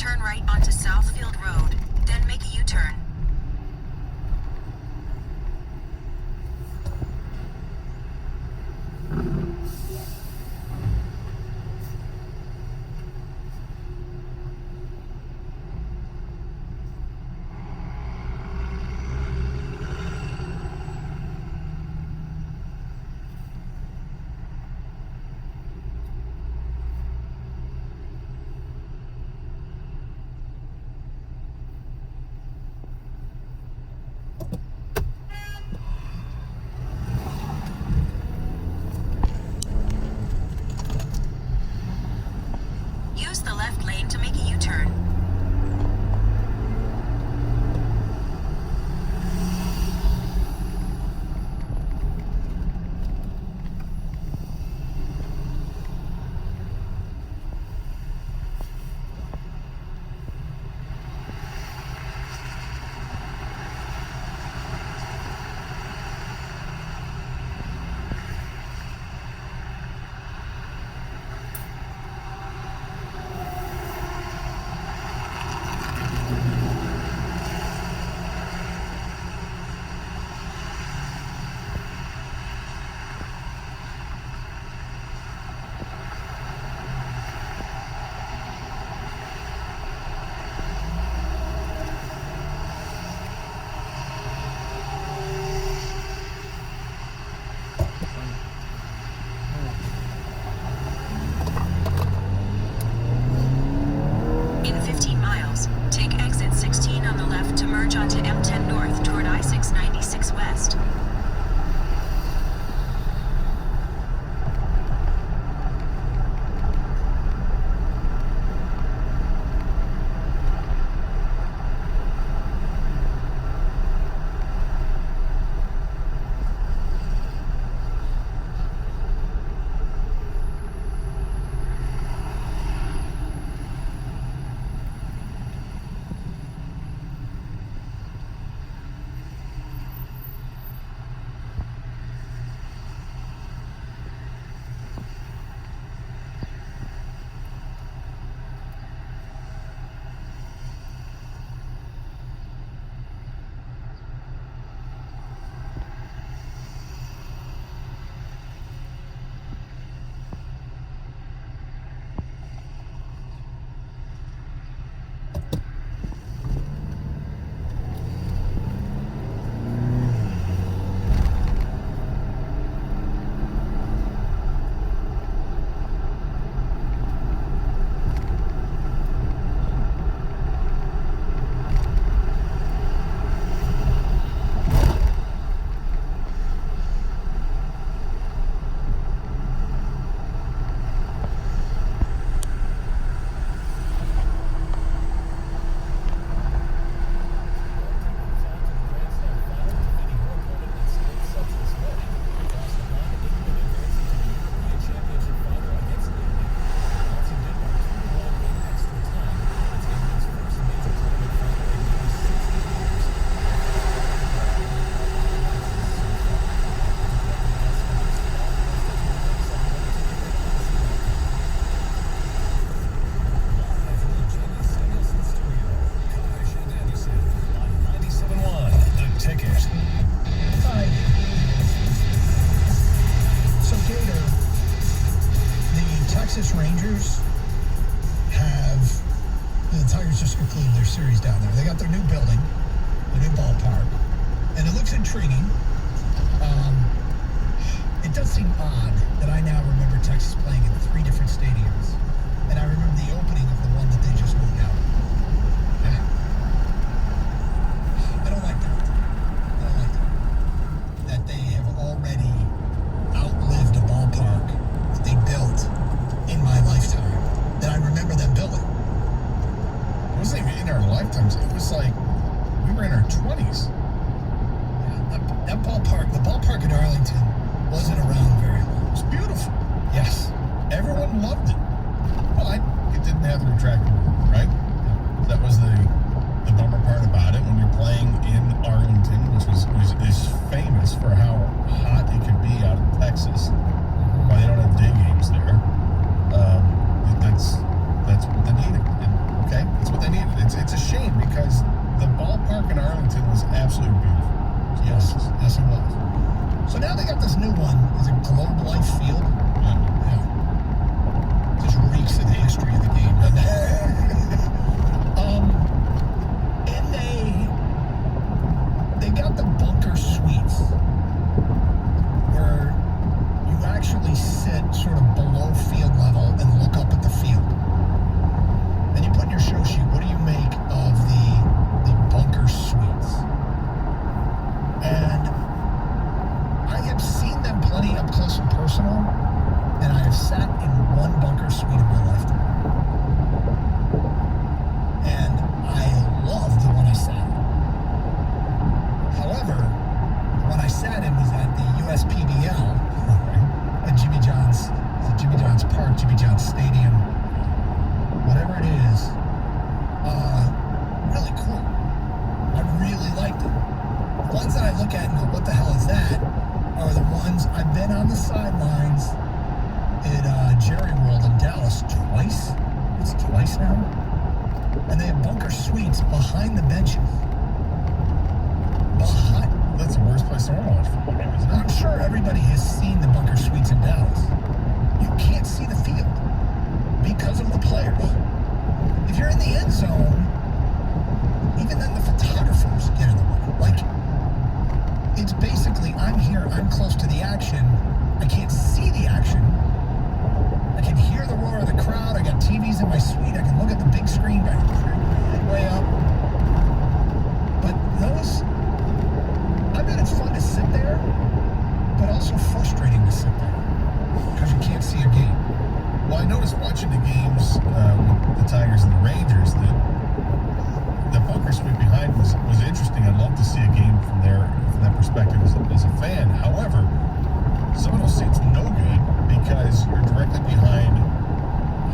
Turn right onto Southfield Road, then make a U-turn. Use the left lane to make a U-turn. In 15 miles, take exit 16 on the left to merge onto M10 North toward I-696 West. Texas Rangers have, the Tigers just concluded their series down there. They got their new building, the new ballpark, and it looks intriguing. It does seem odd that I now remember Texas playing in 3 different stadiums, and I remember the opening of the one that they just moved out. I don't like that. That they have already outlived a ballpark that they built in my lifetime, that I remember them building. It wasn't even in our lifetimes. It was like we were in our 20s. That ballpark, the ballpark in Arlington, wasn't around very long. It was beautiful. Yes. Everyone loved it. But it didn't have the retractable roof, right? That was the bummer part about it. When you're playing in Arlington, which is famous for how hot it can be out in Texas, why they don't have day games there. That's what they needed. And okay, that's what because the ballpark in Arlington was absolutely beautiful. Yes, yes, it was. So now they got this new one. Is it Globe Life Field? Yeah. Yeah. Just reeks of the history of the game, doesn't it? And they got the bunker suites where you actually sit sort of below field level and look up at the field. And you put in your show sheet, what do you make of the bunker suites? And I have seen them plenty up close and personal, and I have sat in one bunker suite in my lifetime. And I loved the one I sat in. However, the one I sat in was at the USPBL at Jimmy John's Park, Jimmy John's Stadium, whatever it is. Really cool. I really liked it. The ones that I look at and go, what the hell is that, are the ones I've been on the sidelines at Jerry World in Dallas twice. It's twice now. And they have bunker suites behind the benches. That's the worst place to watch football game, isn't it? I'm sure everybody has seen the bunker suites in Dallas. You can't see the field because of the players. If you're in the end zone, even then the photographers get in the way. Like, it's basically, I'm here, I'm close to the action. I can't see the action. I can hear the roar of the crowd. I got TVs in my suite. I can look at the big screen back way up. But those, I bet it's fun to sit there, but also frustrating to sit there because you can't see a game. Well, I noticed watching the games with the Tigers and the Rangers that the bunker suite behind was interesting. I'd love to see a game from that perspective as a fan. However, some of those seats no good because you're directly behind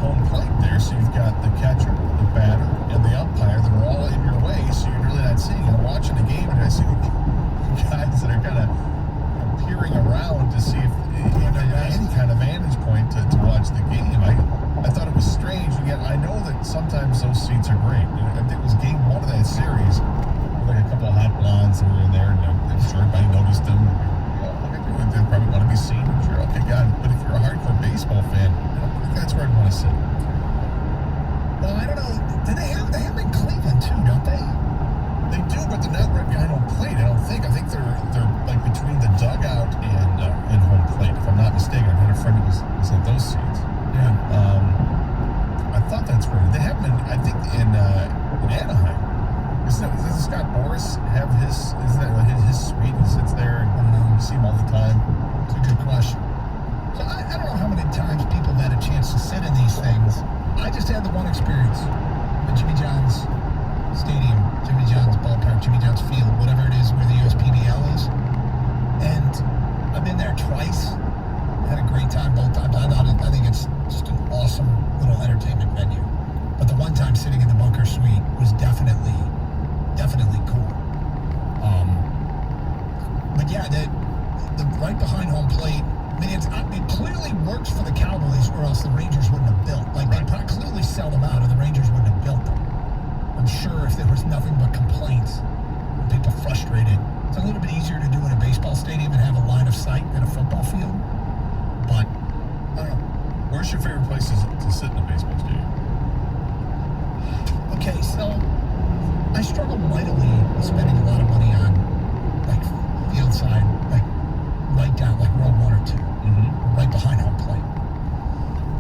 home plate there, so you've got the catcher, the batter, and the umpire that are all in your way, so you're really not seeing. I'm watching the game and I see guys that are kind of peering around to see if any kind of vantage point to watch the game. I thought it was strange, and yet I know that sometimes those seats are great. And I think it was game one of that series, like a couple of hot blondes that were in there, and I'm sure everybody noticed them. They probably want to be seen. I'm sure, okay, God. But if you're a hardcore baseball fan, I don't think that's where I'd want to sit. Well, I don't know. They have them in Cleveland too, don't they? They do, but they're not right behind home plate. I don't think. I think they're like between the dugout and home plate. If I'm not mistaken, I had a friend who was at those seats. Yeah. I thought that's where they have them. I think in Anaheim. Doesn't Scott Boras have his? Isn't that his suite? He sits there and you see him all the time. It's a good question. So I don't know how many times people have had a chance to sit in these things. I just had the one experience at Jimmy John's Stadium, Jimmy John's Ballpark, Jimmy John's Field, whatever it is where the USPBL is. And I've been there twice. Had a great time both times. I think it's just an awesome little entertainment venue. But the one time sitting in the bunker suite was definitely cool. But yeah, the right behind home plate, I mean, it clearly works for the Cowboys, or else the Rangers wouldn't have built. Like, Right. they clearly sell them out, or the Rangers wouldn't have built them. I'm sure if there was nothing but complaints and people frustrated, it's a little bit easier to do in a baseball stadium and have a line of sight than a football field. But, I don't know. Where's your favorite place to sit in a baseball stadium? Okay, so I struggle mightily with spending a lot of money on, like, field side, like, right down, like, row 1 or 2, right behind home plate.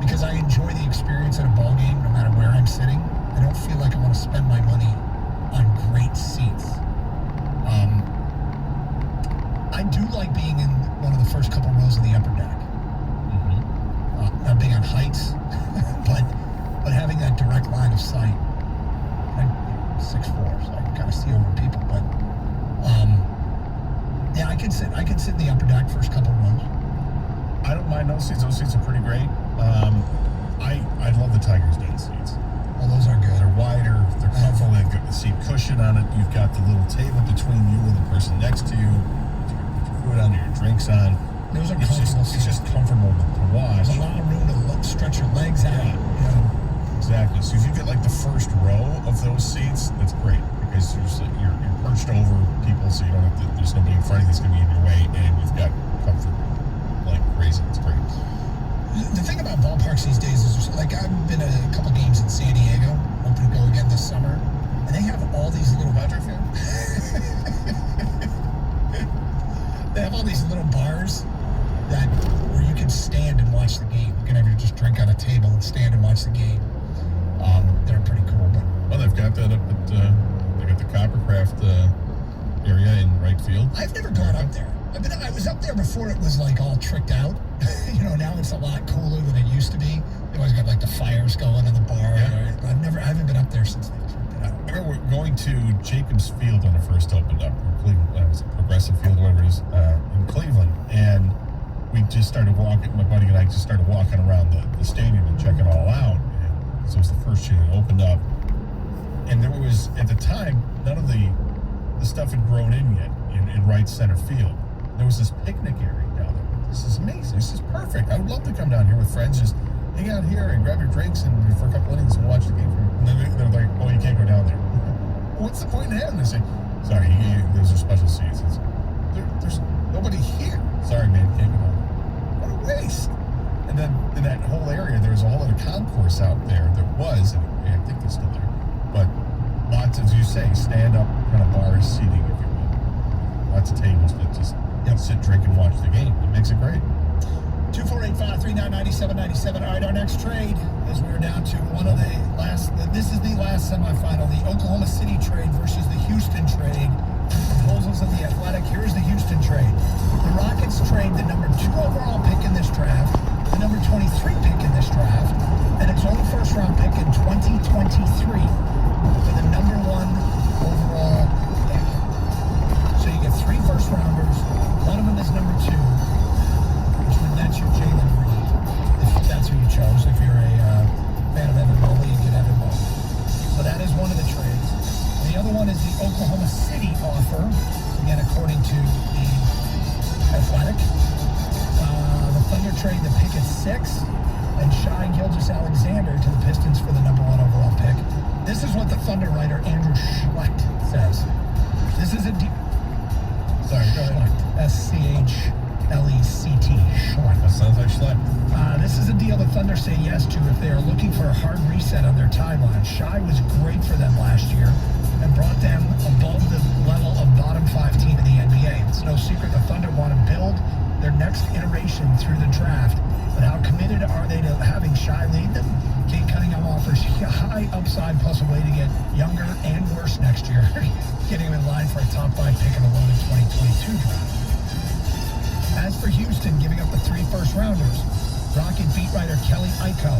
Because I enjoy the experience at a ball game, no matter where I'm sitting. I don't feel like I want to spend my money on great seats. I do like being in one of the first couple rows of the upper deck. Not big on heights, but having that direct line of sight. I'm 6'4", so I can kind of see over people. But yeah, I could sit in the upper deck first couple rows. I don't mind those seats. Those seats are pretty great. I love the Tigers Den seats. Well, those are good. They're wider. They're comfortable. They've got the seat cushion on it. You've got the little table between you and the person next to you. You can put your food on, your drinks on. Those are It's comfortable just seats. comfortable to watch. There's a lot of room to stretch your legs out. Yeah. You know. Exactly. So if you get like the first row of those seats, that's great because you're perched over people, so you don't have to. There's nobody in front of you that's going to be in your way, and you've got comfort like crazy. It's great. The thing about ballparks these days is, like, I've been to a couple games in San Diego, hoping to go again this summer, and they have all these little Dodger fan? they have all these little bars that where you can stand and watch the game. You can have your just drink on a table and stand and watch the game. They're pretty cool, but Well, they've got that up at they got the Coppercraft area in right field. I've never gone up there. I was up there before it was like all tricked out. Now it's a lot cooler than it used to be. They always got like the fires going in the bar. Yeah. I haven't been up there since they tricked it out. I remember going to Jacobs Field when it first opened up, or Cleveland, was it Progressive Field, whatever it is, in Cleveland, and we just started walking. My buddy and I just started walking around the stadium and checking it all out. Because it was the first year it opened up, and there was at the time none of the stuff had grown in yet in right center field. There was this picnic area down there. This is amazing. This is perfect. I would love to come down here with friends, just hang out here and grab your drinks and for a couple innings and watch the game. And then they're like, "Oh, you can't go down there." What's the point in having this? Sorry, those are special seats. There's nobody here. Sorry, man, you can't go down there. What a waste. And then in that whole area, there was a whole other concourse out there. There was, and I think there's still there. But lots of, as you say, stand-up kind of bars, seating, if you will. Lots of tables that just sit, drink, and watch the game. It makes it great. 248-539-9797. All right, our next trade is we're down to one of the last. This is the last semifinal, the Oklahoma City trade versus the Houston trade. Proposals of the Athletic. Here's the Houston trade. The Rockets trade the number 2 overall pick in this draft, the number 23 pick in this draft, and its own first-round pick in 2023 for the number 1 overall pick. So you get 3 first-rounders. One of them is number 2. That's your Jalen Green, if that's who you chose. If you're a fan of Evan Mobley, you get Evan Mobley. So that is one of the trades. And the other one is the Oklahoma City offer, again, according to the Athletic. The Thunder trade the pick at 6, and Shai Gilgeous-Alexander to the Pistons for the number 1 overall pick. This is what the Thunder writer Andrew Schlecht says. This is a deal. Sorry, go ahead. Schlecht. Schlecht. That sounds like Schlecht. This is a deal the Thunder say yes to if they are looking for a hard reset on their timeline. Shai was great for them last year and brought them above the level of bottom 5 team in the NBA. It's no secret the Thunder want to build their next iteration through the draft. But how committed are they to having Shai lead them? Kate Cunningham offers high upside plus a way to get younger and worse next year, getting him in line for a top 5 pick in the loaded 2022 draft. As for Houston giving up the 3 first-rounders, Rocket beat writer Kelly Iko.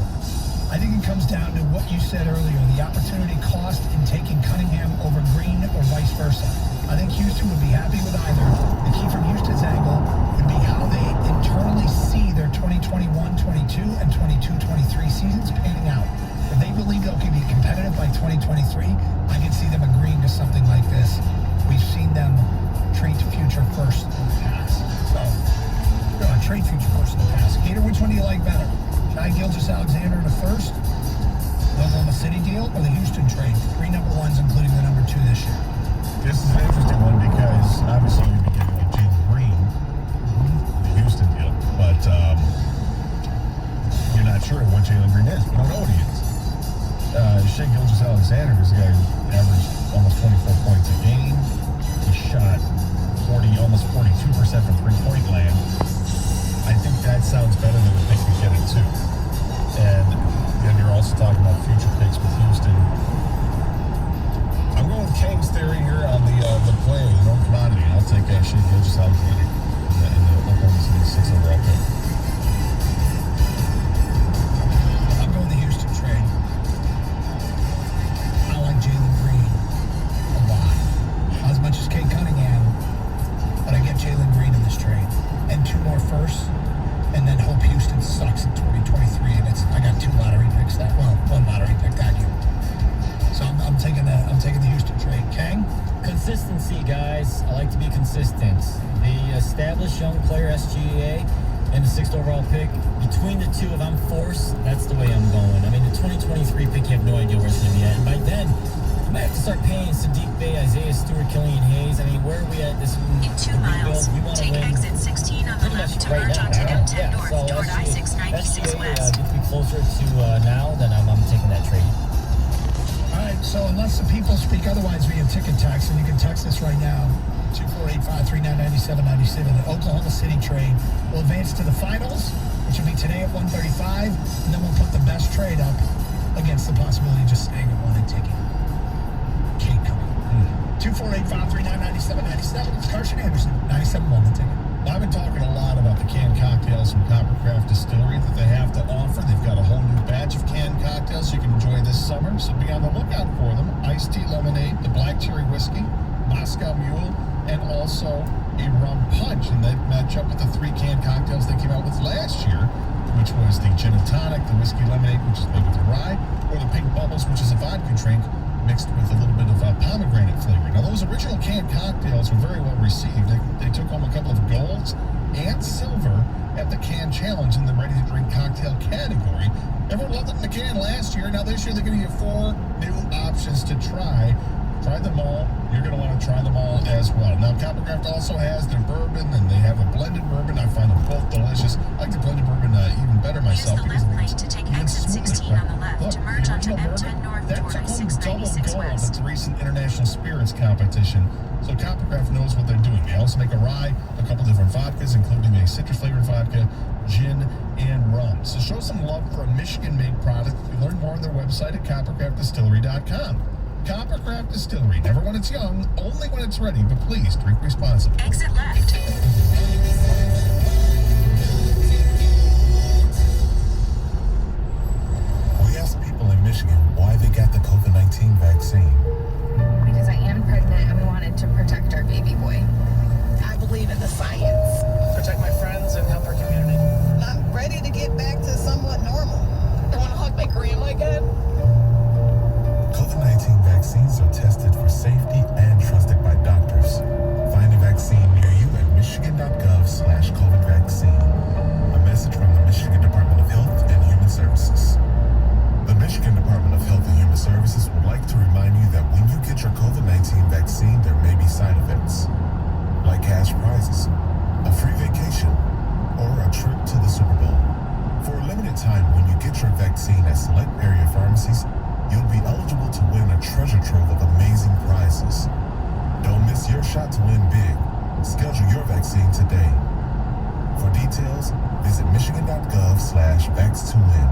I think it comes down to what you said earlier, the opportunity cost in taking Cunningham over Green or vice versa. I think Houston would be happy with either. The key from Houston's angle would be how they internally see their 2021-22 and 22-23 seasons panning out. If they believe they'll be competitive by 2023, I can see them agreeing to something like this. We've seen them treat future first in the past. So, trade future first in the past. Gator, which one do you like better? Shai Gilgeous-Alexander in the first, the Oklahoma City deal, or the Houston trade? 3 number 1s, including the number 2 this year. This is an interesting one because obviously you'd be getting like Jalen Green, the Houston deal, but you're not sure what Jalen Green is. We don't know what he is. Shai Gilgeous-Alexander is a guy who averaged almost 24 points a game. He shot almost 42% from three-point land. I think that sounds better than the pick you get it too. And then you're also talking about future picks with Houston. I'm going with Kang's theory here on the player, the known commodity. I'll take Shai Gilgeous-Alexander in the Oklahoma City 6 overall pick. I'm going the Houston trade. I like Jalen Green a lot. Not as much as Kate Cunningham, but I get Jalen Green in this trade. And 2 more firsts, and then hope Houston sucks in 2023. And I got 2 lottery picks that, well, 1 lottery pick that year. So I'm taking the Houston trade. Kang? Consistency, guys. I like to be consistent. The established young player SGA and the 6th overall pick. Between the two, if I'm forced, that's the way I'm going. I mean, the 2023 pick, you have no idea where it's going to be at. And by then, I might have to start paying Sadiq Bey, Isaiah Stewart, Killian Hayes. I mean, where are we at this In 2 miles, take exit 16 on the left to merge onto M10 North toward I-696 West. Gets me closer to now, then I'm taking that trade. All right, so unless the people speak otherwise via ticket text, and you can text us right now, 2485-3997-97, the Oklahoma City trade will advance to the finals, which will be today at 1:35, and then we'll put the best trade up against the possibility of just staying at one and taking Kate coming. 2485-3997-97, it's Carson Anderson, 97.1 the ticket. I've been talking a lot about the canned cocktails from Coppercraft Distillery that they have to offer. They've got a whole new batch of canned cocktails you can enjoy this summer, so be on the lookout for them. Iced tea lemonade, the black cherry whiskey, Moscow Mule, and also a rum punch. And they match up with the 3 canned cocktails they came out with last year, which was the gin and tonic, the whiskey lemonade, which is made with the rye, or the pink bubbles, which is a vodka drink mixed with a little bit of pomegranate flavoring. Now, those original canned cocktails were very well received. They took home a couple of golds and silver at the Can Challenge in the ready-to-drink cocktail category. Everyone loved it in the can last year. Now, this year, they're going to give 4 new options to try. Try them all. You're going to want to try them all as well. Now, Coppercraft also has their bourbon, and they have a blended bourbon. I find them both delicious. I like the blended bourbon even better myself. Use the left lane to take exit 16 on the left to merge onto M10 North toward I-696 West. At the recent International Spirits Competition, so Coppercraft knows what they're doing. They also make a rye, a couple different vodkas, including a citrus-flavored vodka, gin, and rum. So show some love for a Michigan-made product. You learn more on their website at coppercraftdistillery.com. Coppercraft Distillery, never when it's young, only when it's ready, but please drink responsibly. Exit left. We asked people in Michigan why they got the COVID-19 vaccine. Because I am pregnant and we wanted to protect our baby boy. I believe in the science. Protect my friends and help our community. I'm ready to get back to somewhat normal. I want to hug my grandma again. COVID-19 vaccines are tested for safety and trusted by doctors. Find a vaccine near you at michigan.gov/COVID-vaccine. A message from the Michigan Department of Health and Human Services. The Michigan Department of Health and Human Services would like to remind you that when you get your COVID-19 vaccine, there may be side effects, like cash prizes, a free vacation, or a trip to the Super Bowl. For a limited time, when you get your vaccine at select area pharmacies, you'll be eligible to win a treasure trove of amazing prizes. Don't miss your shot to win big. Schedule your vaccine today. For details, visit michigan.gov/vax2win.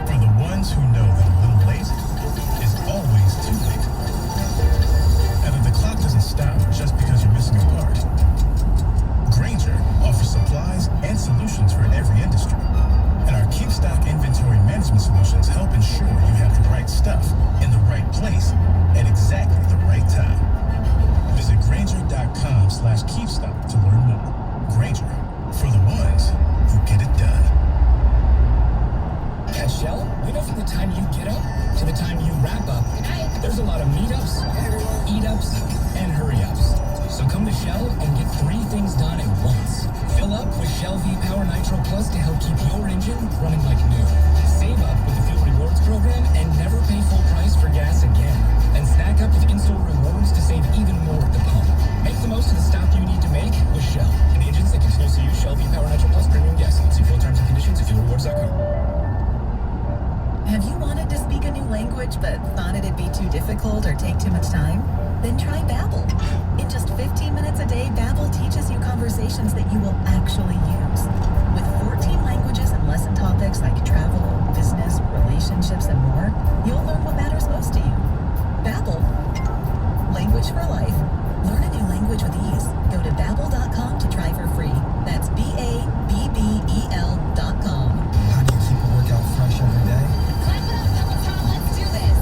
For the ones who know that a little late is always too late. And that the clock doesn't stop just because you're missing a part. Grainger offers supplies and solutions for every industry. And our Keep Stock inventory management solutions help ensure you have the right stuff in the right place at exactly the right time. Visit Grainger.com/keepstock to learn more. Grainger, for the ones who get it done. At Shell, we know from the time you get up to the time you wrap up, there's a lot of meetups, eat-ups, and hurry-ups. So come to Shell and get 3 things done at once. Fill up with Shell V-Power Nitro Plus to help keep your engine running like new. Save up with the Fuel Rewards program and never pay full price for gas again. And snack up with in-store rewards to save even more at the pump. Make the most of the stop you need to make with Shell and agents that continuously use Shell V-Power Nitro Plus premium gas. See full terms and conditions at fuelrewards.com. Have you wanted to speak a new language but thought it'd be too difficult or take too much time? Then try Babbel. In just 15 minutes a day, Babbel teaches you conversations that you will actually use. With 14 languages and lesson topics like travel, business, relationships, and more, you'll learn what matters most to you. Babbel. Language for life. Learn a new language with ease. Go to Babbel.com to try for free. That's BABBEL.com. How do you keep a workout fresh every day? Clap it up, Peloton. Let's do this.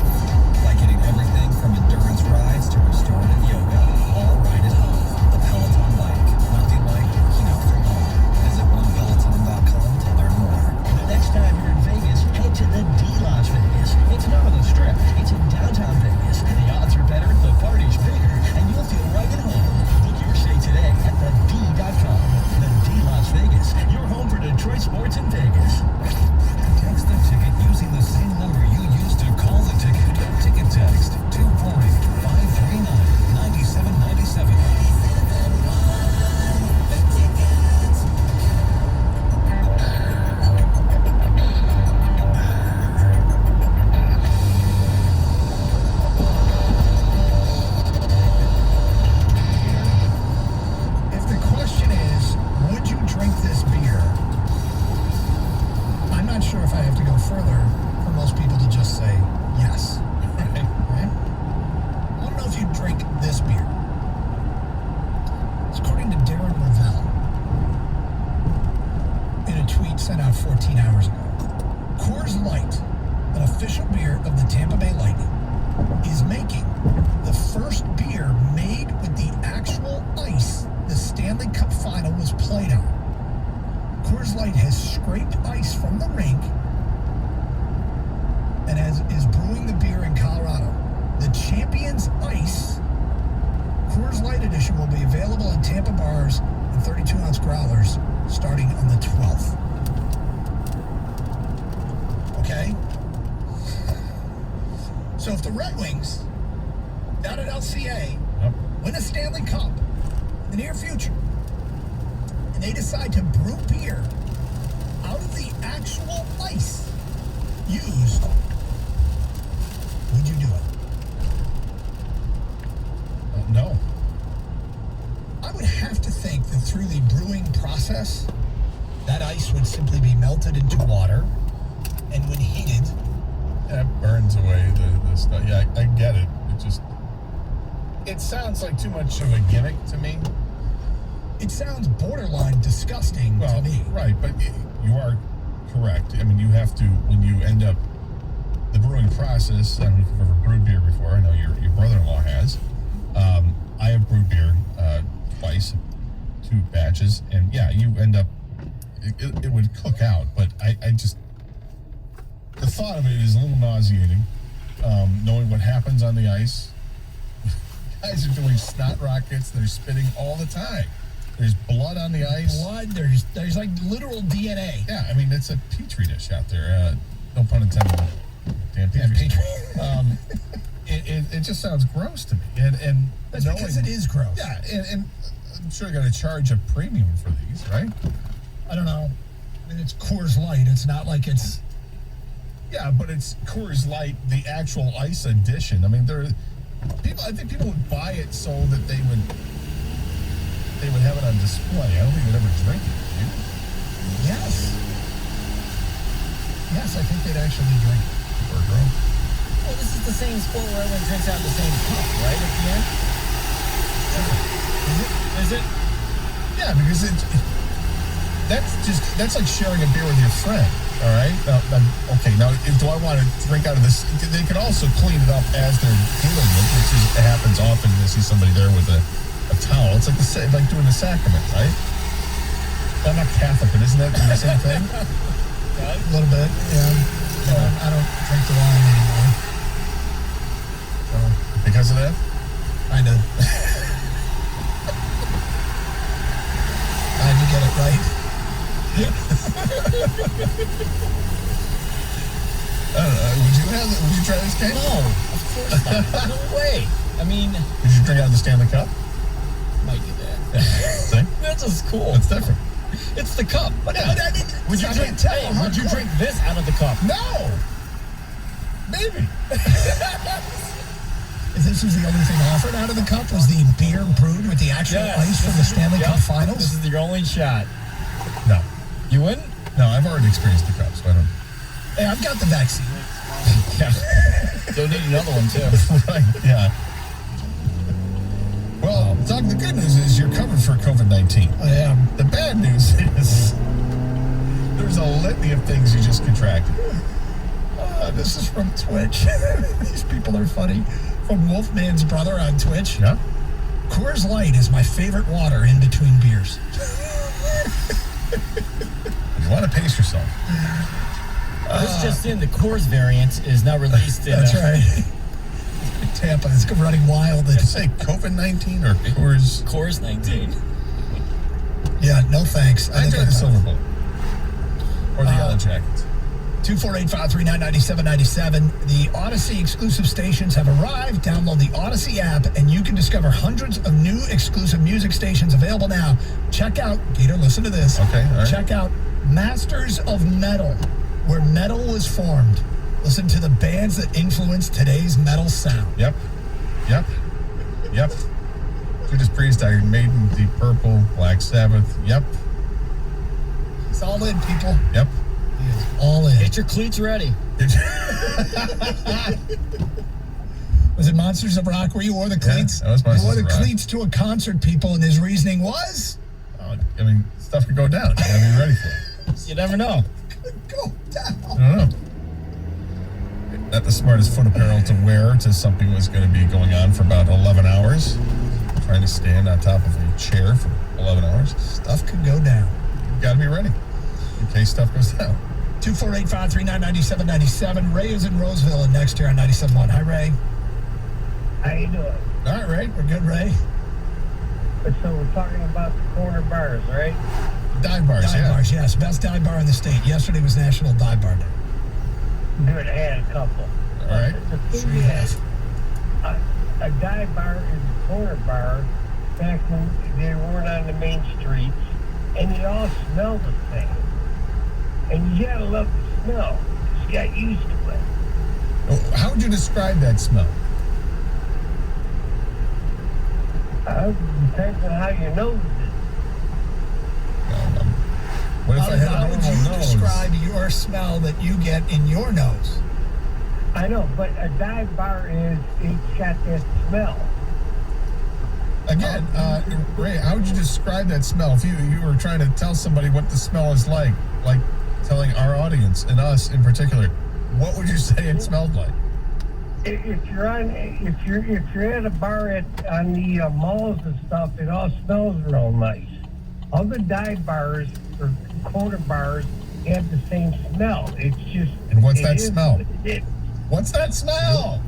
By getting everything from endurance rides to restorative yoga, all right at home. The Peloton bike. Nothing like working out from home. Visit onepeloton.com to learn more. The next time you're in Vegas, head to the D-Las Vegas. It's not on the Strip. It's in downtown Vegas. The odds are better, the party's bigger, and you'll feel right at home. Book your sent out 14 hours ago. Coors Light, an official beer of the Tampa Bay Lightning, is making the first beer made with the actual ice the Stanley Cup final was played on. Coors Light has scraped ice from the rink and is brewing the beer in Colorado. The Champions Ice Coors Light Edition will be available in Tampa bars in 32-ounce growlers starting on the 12th. Okay? So if the Red Wings down at LCA win a Stanley Cup in the near future, and they decide to brew beer out of the actual ice used, would you do it? No. I would have to think that through the brewing process, that ice would simply be melted into water, and when heated, That burns away the stuff. Yeah, I get it. It sounds like too much of a gimmick to me. it sounds borderline disgusting to me. Right, but you are correct. I mean, you have to, when you end up the brewing process. I don't know if you've ever brewed beer before. I know your brother-in-law has. I have brewed beer twice, 2 batches, and yeah, you end up it would cook out. But I just, the thought of it is a little nauseating. Knowing what happens on the ice. Guys are doing snot rockets. They're spitting all the time. There's blood on the ice. Blood. There's like literal DNA. Yeah, I mean, it's a petri dish out there. No pun intended. Damn petri dish. It just sounds gross to me. And that's because it is gross. Yeah, and I'm sure they're going to charge a premium for these, right? I don't know. I mean, it's Coors Light. It's not like it's... Yeah, but it's Coors Light, the actual ice edition. I mean, I think people would buy it so that they would have it on display. I don't think they'd ever drink it. Do you? Yes. Yes, I think they'd actually drink it. Or girl. Well, this is the same sport where everyone drinks out of the same cup, right? At the end. Is it? Yeah, because that's like sharing a beer with your friend. All right. Now, do I want to drink out of this? They can also clean it up as they're doing it, which happens often. You see somebody there with a towel. It's like doing the sacrament, right? I'm not Catholic, but isn't that the same thing? A little bit, yeah. I don't drink the wine anymore. Because of that? Kind of. Glad you get it right. I don't know. Would you try this game? No, of course not. No way. I mean, would you drink out of the Stanley Cup? Might do that. See? That's just cool. It's different. It's the cup. But I mean, would you drink this out of the cup? No. Maybe. If this was the only thing offered out of the cup, was the beer brewed with the actual ice from the Stanley Cup Finals? This is your only shot. No. You wouldn't? No, I've already experienced the cup, so I don't. Hey, I've got the vaccine. Yeah. You'll need another one, too. Right, yeah. Well, Doug, the good news is you're covered for COVID-19. I am. The bad news is there's a litany of things you just contracted. This is from Twitch. These people are funny. From Wolfman's brother on Twitch. Yeah. Coors Light is my favorite water in between beers. You want to pace yourself. This just in, the Coors variant is now released in... That's right. Tampa is running wild. Did you say COVID-19 or Coors? Coors 19. Yeah, no thanks. I enjoy the Silver Bullet. Or the Yellow Jackets. 248-539-9797. The Odyssey exclusive stations have arrived. Download the Odyssey app, and you can discover hundreds of new exclusive music stations available now. Check out, Gator, listen to this. Okay, all right. Check out Masters of Metal, where metal was formed. Listen to the bands that influenced today's metal sound. Yep. Judas Priest, Iron Maiden, Deep Purple, Black Sabbath. Yep. It's all in, people. Yep. He is all in. Get your cleats ready. Was it Monsters of Rock where you wore the cleats? Yeah, that was Monsters you wore the of Rock. cleats to a concert, people, and his reasoning was? I mean, stuff could go down. You gotta be ready for it. You never know. Go down. I don't know. Not the smartest foot apparel to wear to something that's going to be going on for about 11 hours. Trying to stand on top of a chair for 11 hours. Stuff could go down. You got to be ready in case stuff goes down. 248-539-9797. Ray is in Roseville and next year on 97.1. Hi, Ray. How you doing? All right, Ray. We're good, Ray. So we're talking about the corner bars, right? Dive bars, Dive bars, yes. Best dive bar in the state. Yesterday was National Dive Bar Day. Good, I had a couple. All right. The thing Sure you is, a dive bar is a corner bar back when they weren't on the main streets, and they all smell the same. And you gotta love the smell. Just got used to it. How would you describe that smell? Depends on how your nose is. What if I had How a would normal you nose? describe your smell that you get in your nose? I know, but a dive bar it's got that smell. Again, Ray, how would you describe that smell? If you were trying to tell somebody what the smell is like telling our audience and us in particular, what would you say it smelled like? If you're at a bar on the malls and stuff, it all smells real nice. All the dive bars or corner bars have the same smell. It's just. And what's that smell? What's that smell?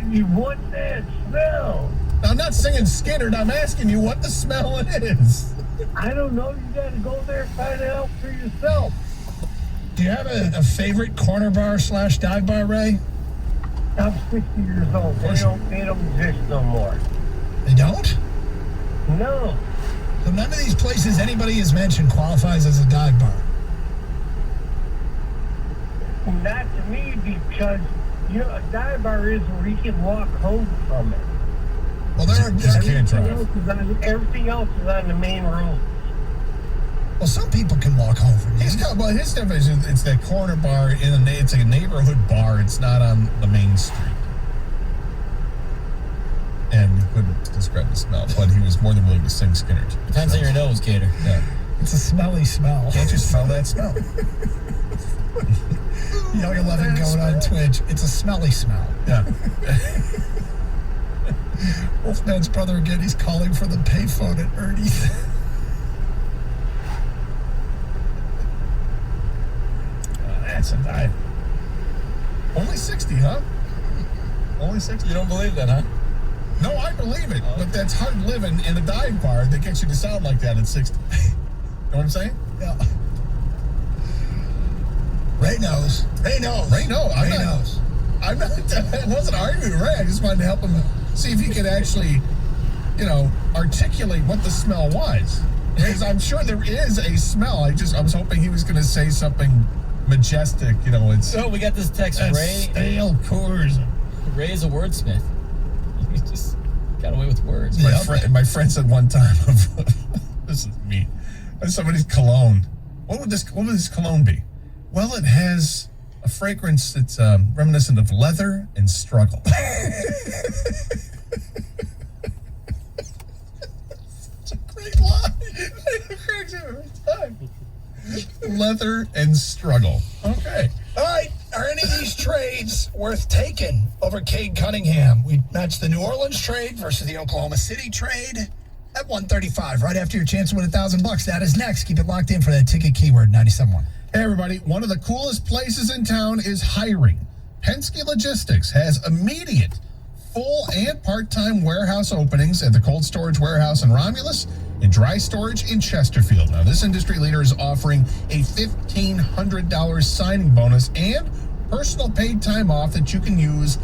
You want that smell? I'm not singing Skynyrd. I'm asking you what the smell is. I don't know. You got to go there and find out for yourself. Do you have a favorite corner bar / dive bar, Ray? I'm 60 years old. They don't exist no more. They don't? No. So none of these places anybody has mentioned qualifies as a dive bar. Not to me, because a dive bar is where you can walk home from it. Well, there are Everything else is on the main road. Well, some people can walk home from His definition, it's that corner bar it's a neighborhood bar. It's not on the main street. And he couldn't describe the smell, but he was more than willing to sing Skynyrd. Depends on your nose, Gator. Yeah. It's a smelly smell. Can't you smell that smell? Young 11 going on Twitch. It's a smelly smell. Yeah. Wolfman's brother again. He's calling for the payphone at Ernie's. That's a dive. Only 60, huh? Only 60. You don't believe that, huh? No, I believe it. But that's hard living in a dive bar that gets you to sound like that at 60. You know what I'm saying? Yeah. Ray knows. Ray knows. Ray knows. I wasn't arguing with Ray. I just wanted to help him see if he could actually, articulate what the smell was. Because I'm sure there is a smell. I was hoping he was going to say something majestic. It's. So we got this text. Ray. Stale Coors. Ray is a wordsmith. He just got away with words. My friend said one time, this is me. Somebody's cologne. What would this cologne be? Well, it has a fragrance that's reminiscent of leather and struggle. It's a great line. It cracks me every time. Leather and struggle. Okay. All right. Are any of these trades worth taking over Cade Cunningham? We matched the New Orleans trade versus the Oklahoma City trade at 135. Right after your chance to win $1,000. That is next. Keep it locked in for that ticket keyword 97.1. Hey, everybody. One of the coolest places in town is hiring. Penske Logistics has immediate full and part-time warehouse openings at the cold storage warehouse in Romulus and dry storage in Chesterfield. Now, this industry leader is offering a $1,500 signing bonus and personal paid time off that you can use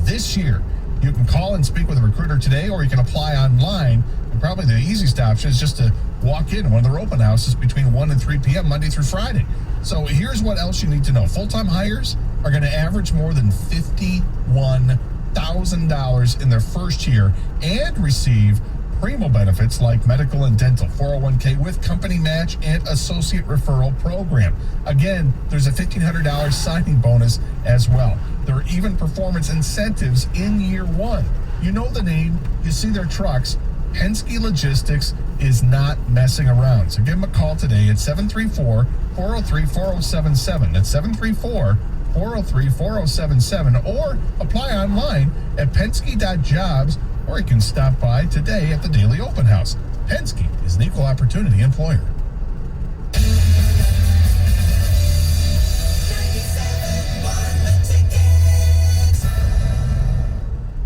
this year. You can call and speak with a recruiter today, or you can apply online. And probably the easiest option is just to walk in one of their open houses between 1 and 3 p.m. Monday through Friday. So here's what else you need to know. Full-time hires are going to average more than $51,000 in their first year and receive primo benefits like medical and dental, 401k with company match and associate referral program. Again, there's a $1,500 signing bonus as well. There are even performance incentives in year one. You know the name, you see their trucks. Penske Logistics is not messing around. So give them a call today at 734-403-4077. That's 734-403-4077. Or apply online at Penske.jobs, or you can stop by today at the Daily Open House. Penske is an equal opportunity employer.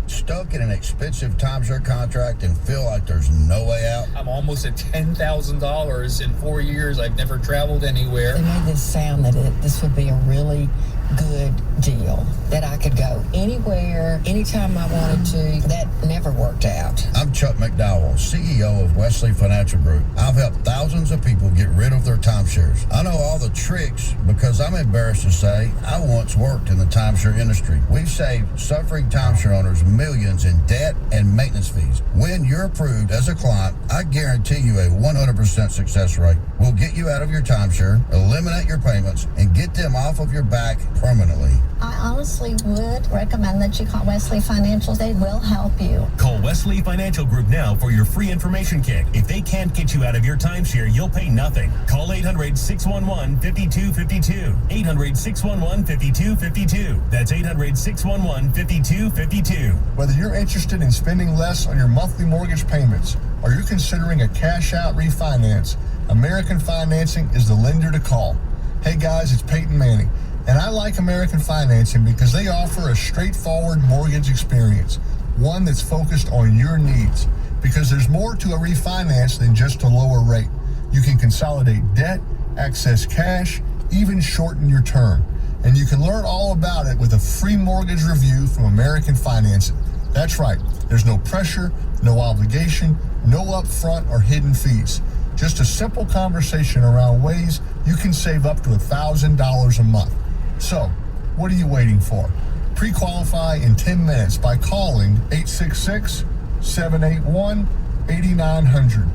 Stuck in an expensive timeshare contract and feel like there's no way out? I'm almost at $10,000 in 4 years. I've never traveled anywhere. They made this sound that this would be a really good deal, that I could go anywhere, anytime I wanted to. That never worked out. I'm Chuck McDowell, CEO of Wesley Financial Group. I've helped thousands of people get rid of their timeshares. I know all the tricks because I'm embarrassed to say I once worked in the timeshare industry. We've saved suffering timeshare owners millions in debt and maintenance fees. When you're approved as a client, I guarantee you a 100% success rate. We'll get you out of your timeshare, eliminate your payments, and get them off of your back permanently. I honestly would recommend that you call Wesley Financial. They will help you. Call Wesley Financial Group now for your free information kit. If they can't get you out of your timeshare, you'll pay nothing. Call 800-611-5252. 800-611-5252. That's 800-611-5252. Whether you're interested in spending less on your monthly mortgage payments or you're considering a cash-out refinance, American Financing is the lender to call. Hey guys, it's Peyton Manning. And I like American Financing because they offer a straightforward mortgage experience, one that's focused on your needs. Because there's more to a refinance than just a lower rate. You can consolidate debt, access cash, even shorten your term. And you can learn all about it with a free mortgage review from American Financing. That's right, there's no pressure, no obligation, no upfront or hidden fees. Just a simple conversation around ways you can save up to $1,000 a month. So, what are you waiting for? Pre-qualify in 10 minutes by calling 866-781-8900.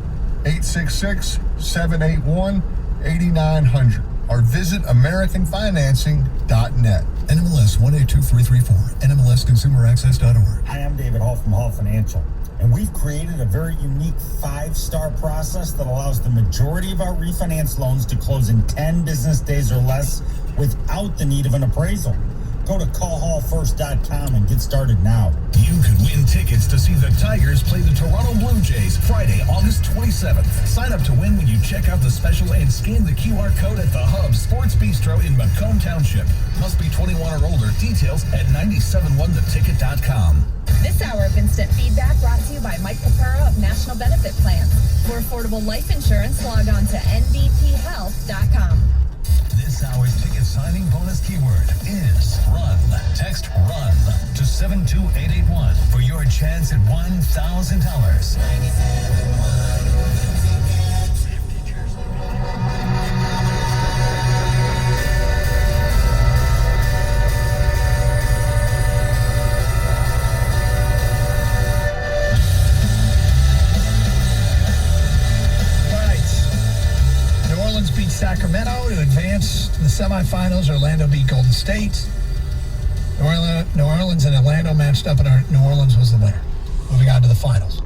866-781-8900. Or visit AmericanFinancing.net. NMLS 182334. NMLSConsumerAccess.org. Hi, I'm David Hall from Hall Financial. And we've created a very unique 5-star process that allows the majority of our refinance loans to close in 10 business days or less without the need of an appraisal. Go to callhallfirst.com and get started now. You could win tickets to see the Tigers play the Toronto Blue Jays Friday, August 27th. Sign up to win when you check out the special and scan the QR code at the Hub Sports Bistro in Macomb Township. Must be 21 or older. Details at 971theticket.com. This hour of Instant Feedback brought to you by Mike Papura of National Benefit Plans. For affordable life insurance, log on to nbthealth.com. This hour's ticket signing bonus keyword is RUN. Text RUN to 72881 for your chance at $1,000. Beat Sacramento to advance to the semifinals. Orlando beat Golden State. New Orleans and Orlando matched up, and New Orleans was the winner. Moving on to the finals.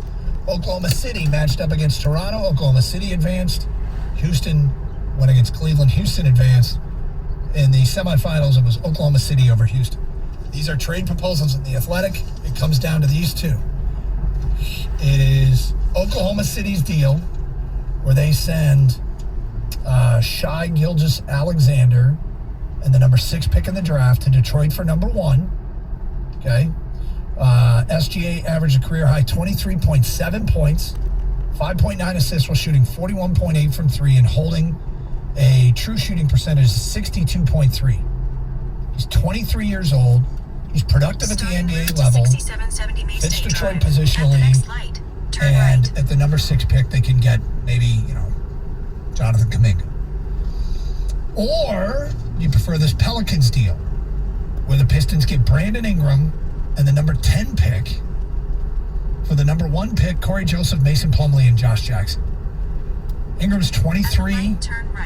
Oklahoma City matched up against Toronto. Oklahoma City advanced. Houston went against Cleveland. Houston advanced. In the semifinals, it was Oklahoma City over Houston. These are trade proposals in the Athletic. It comes down to these two. It is Oklahoma City's deal where they send Shai Gilgeous-Alexander and the number 6 pick in the draft to Detroit for number 1. Okay. SGA averaged a career high 23.7 points, 5.9 assists while shooting 41.8 from 3 and holding a true shooting percentage of 62.3. He's 23 years old. He's productive at the NBA level. Fits Detroit positionally. And at the number 6 pick, they can get maybe, Jonathan Kuminga. Or you prefer this Pelicans deal, where the Pistons get Brandon Ingram and the number 10 pick for the number 1 pick, Corey Joseph, Mason Plumlee, and Josh Jackson. Ingram's 23.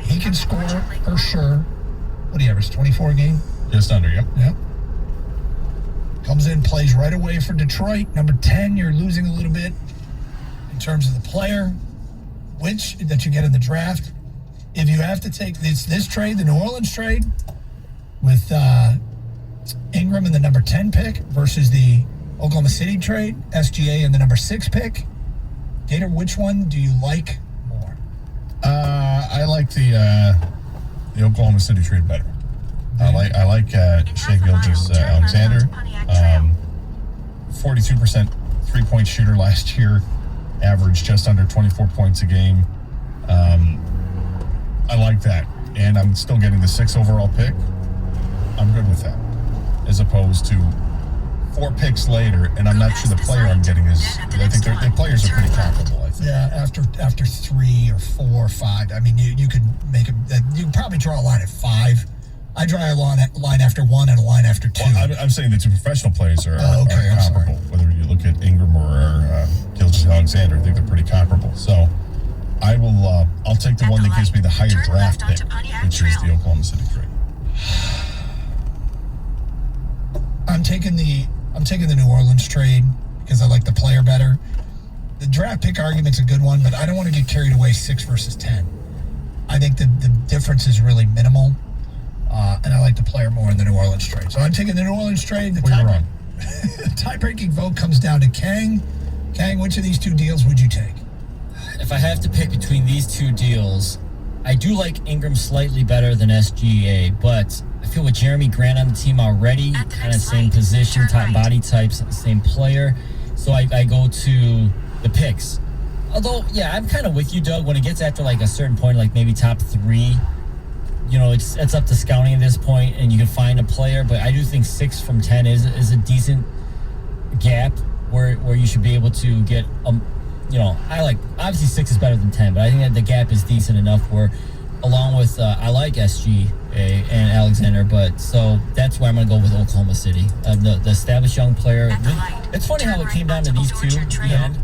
He can score for sure. What do you average, 24 a game? Just under, yep. Yep. Comes in, plays right away for Detroit. Number 10, you're losing a little bit in terms of the player, which that you get in the draft. if you have to take this trade, the New Orleans trade, with Ingram and the number 10 pick versus the Oklahoma City trade, SGA and the number 6 pick, Gator, which one do you like more? I like the Oklahoma City trade better. I like Shai Gilgeous-Alexander. 42% three-point shooter last year, averaged just under 24 points a game. I like that, and I'm still getting the 6 overall pick. I'm good with that, as opposed to 4 picks later, and I'm not sure the player I'm getting is. I think the players are pretty comparable. I think. Yeah, after 3 or 4 or 5, I mean, you could make you probably draw a line at 5. I draw a line after 1 and a line after 2. Well, I'm saying the 2 professional players are comparable. Whether you look at Ingram or Gilgeous-Alexander, I think they're pretty comparable. So I'll take the one that gives me the higher draft pick, which is the Oklahoma City trade. I'm taking the New Orleans trade because I like the player better. The draft pick argument's a good one, but I don't want to get carried away 6 versus 10. I think the difference is really minimal, and I like the player more in the New Orleans trade. So I'm taking the New Orleans trade. You're wrong. The tie-breaking vote comes down to Kang. Kang, which of these 2 deals would you take? If I have to pick between these 2 deals, I do like Ingram slightly better than SGA, but I feel with Jeremy Grant on the team already, kind of same position, top body types, same player. So I go to the picks. Although, yeah, I'm kind of with you, Doug. When it gets after like a certain point, like maybe top 3, it's up to scouting at this point, and you can find a player. But I do think 6 from 10 is a decent gap where you should be able to get obviously 6 is better than 10, but I think that the gap is decent enough where, along with I like SGA and Alexander, but so that's why I'm going to go with Oklahoma City. The established young player. It's funny how it came down to these 2 at the end.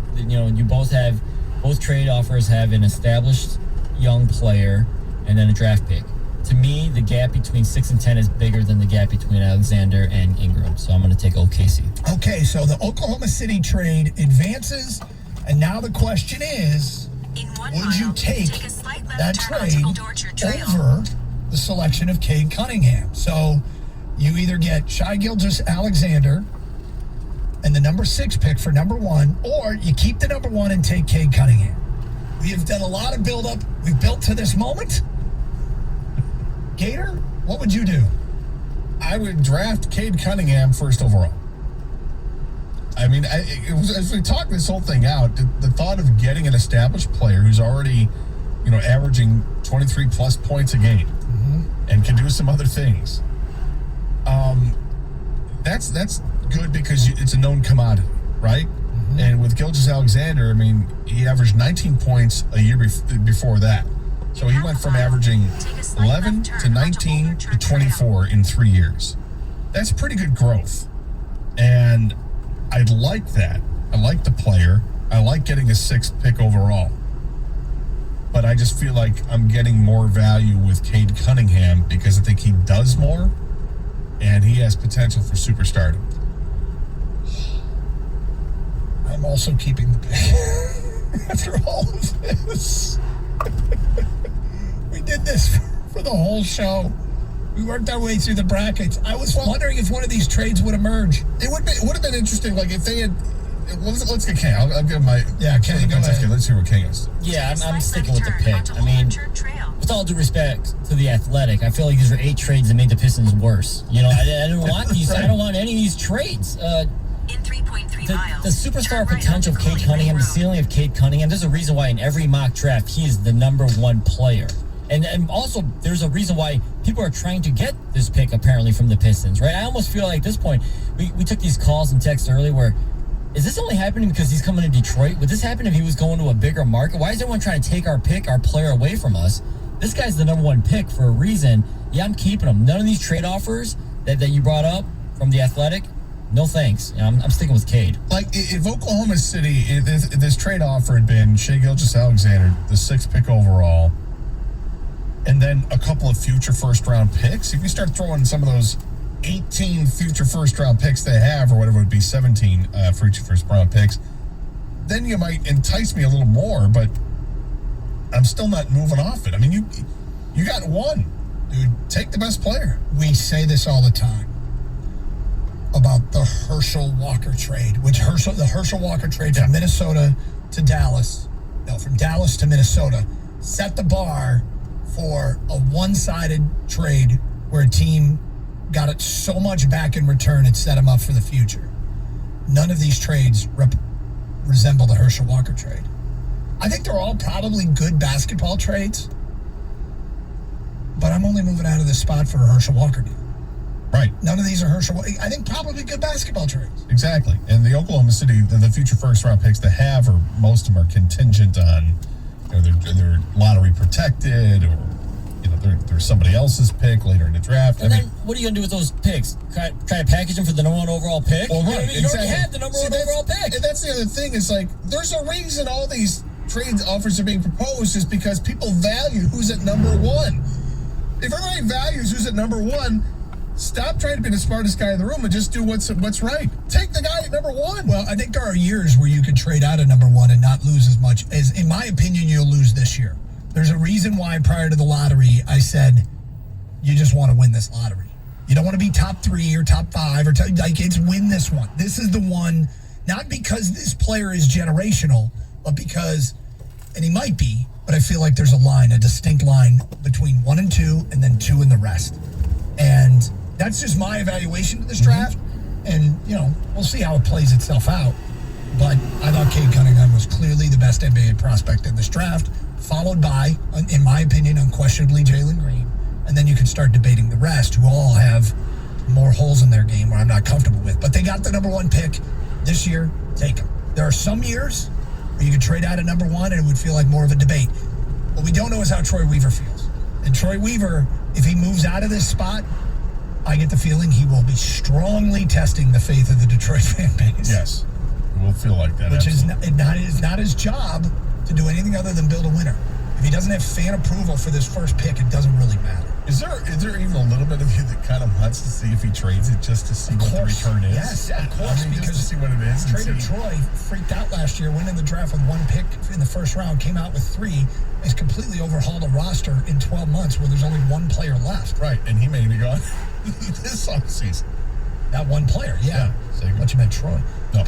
You both trade offers have an established young player and then a draft pick. To me, the gap between 6 and 10 is bigger than the gap between Alexander and Ingram, so I'm going to take OKC. Okay, so the Oklahoma City trade advances, and now the question is, would you take that trade over the selection of Cade Cunningham? So you either get Shai Gilgeous-Alexander and the number 6 pick for number 1, or you keep the number 1 and take Cade Cunningham. We have done a lot of build-up. We've built to this moment. Gator, what would you do? I would draft Cade Cunningham 1st overall. I mean, as we talk this whole thing out, the thought of getting an established player who's already, averaging 23 plus points a game and can do some other things, that's good because it's a known commodity, right? And with Gilgeous-Alexander, I mean, he averaged 19 points a year before that. So he went from averaging 11 to 19 to 24 in 3 years. That's pretty good growth. And I like that. I like the player. I like getting a 6th pick overall. But I just feel like I'm getting more value with Cade Cunningham because I think he does more and he has potential for superstardom. I'm also keeping the pick after all of this. We did this for the whole show. We worked our way through the brackets. I was wondering if one of these trades would emerge. It would have been interesting, like if they had. Let's get King. I'll give my. Yeah, Kenny, go ahead. Let's hear what King is. Yeah, I'm sticking with the pick. I mean, with all due respect to the Athletic, I feel like these were 8 trades that made the Pistons worse. I didn't want these. I don't want any of these trades. In 3.3 miles. The superstar potential of Cade Cunningham, the ceiling of Cade Cunningham, there's a reason why in every mock draft he is the number 1 player. And also, there's a reason why people are trying to get this pick, apparently, from the Pistons, right? I almost feel like at this point, we took these calls and texts earlier where, is this only happening because he's coming to Detroit? Would this happen if he was going to a bigger market? Why is everyone trying to take our pick, our player, away from us? This guy's the number 1 pick for a reason. Yeah, I'm keeping him. None of these trade offers that you brought up from the Athletic, no thanks. I'm sticking with Cade. Like, if Oklahoma City, if this trade offer had been Shai Gilgeous-Alexander, the 6th pick overall, and then a couple of future first-round picks, if you start throwing some of those 18 future first-round picks they have, or whatever it would be, 17 future first-round picks, then you might entice me a little more, but I'm still not moving off it. I mean, You got one. Dude, take the best player. We say this all the time about the Herschel Walker trade, the Herschel Walker trade from Minnesota to Dallas. No, from Dallas to Minnesota set the bar for a one-sided trade where a team got it so much back in return it set them up for the future. None of these trades resemble the Herschel Walker trade. I think they're all probably good basketball trades, but I'm only moving out of this spot for a Herschel Walker deal. Right. None of these are Herschel. I think probably good basketball trades. Exactly. And the Oklahoma City, the future first-round picks they have, or most of them are contingent on, they're lottery protected, or there's somebody else's pick later in the draft. And then what are you going to do with those picks? Try to package them for the number one overall pick? Well, right. You already had the number one overall pick. And that's the other thing is, there's a reason all these trade offers are being proposed is because people value who's at number one. If everybody values who's at number one, stop trying to be the smartest guy in the room and just do what's right. Take the guy at number one. Well, I think there are years where you could trade out of number one and not lose as much as, in my opinion, you'll lose this year. There's a reason why prior to the lottery, I said, you just want to win this lottery. You don't want to be top 3 or top 5 or it's win this one. This is the one, not because this player is generational, but because, and he might be, but I feel like there's a distinct line between 1 and 2 and then 2 and the rest. And that's just my evaluation of this draft. And, we'll see how it plays itself out. But I thought Cade Cunningham was clearly the best NBA prospect in this draft, followed by, in my opinion, unquestionably Jalen Green. And then you can start debating the rest, who all have more holes in their game where I'm not comfortable with. But they got the number one pick this year. Take them. There are some years where you could trade out at number one and it would feel like more of a debate. What we don't know is how Troy Weaver feels. And Troy Weaver, if he moves out of this spot, I get the feeling he will be strongly testing the faith of the Detroit fan base. Yes, it will feel like that. Which is not his job to do anything other than build a winner. If he doesn't have fan approval for this first pick, it doesn't really matter. Is there even a little bit of you that kind of wants to see if he trades it just to see what the return is? Yes, of course. Because just to see what it is. Trader Troy freaked out last year, went in the draft with 1 pick in the first round, came out with 3, has completely overhauled a roster in 12 months where there's only 1 player left. Right, and he may be gone this offseason. That 1 player, yeah. But you meant Troy. No,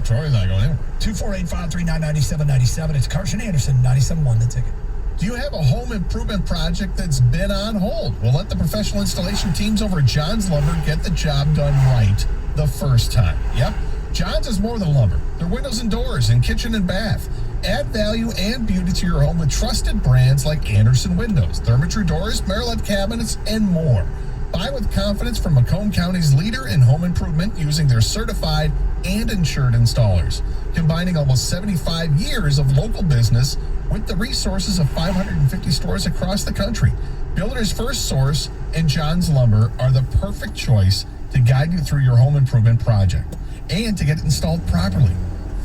Troy's not going anywhere. 248-539-9797. It's Carson Anderson, 97.1 The Ticket. Do you have a home improvement project that's been on hold? Well, let the professional installation teams over at John's Lumber get the job done right the first time. Yep, John's is more than lumber. They're windows and doors and kitchen and bath. Add value and beauty to your home with trusted brands like Anderson Windows, Therma-Tru Doors, Merillat Cabinets, and more. Buy with confidence from Macomb County's leader in home improvement using their certified and insured installers, combining almost 75 years of local business with the resources of 550 stores across the country. Builder's First Source and John's Lumber are the perfect choice to guide you through your home improvement project and to get it installed properly.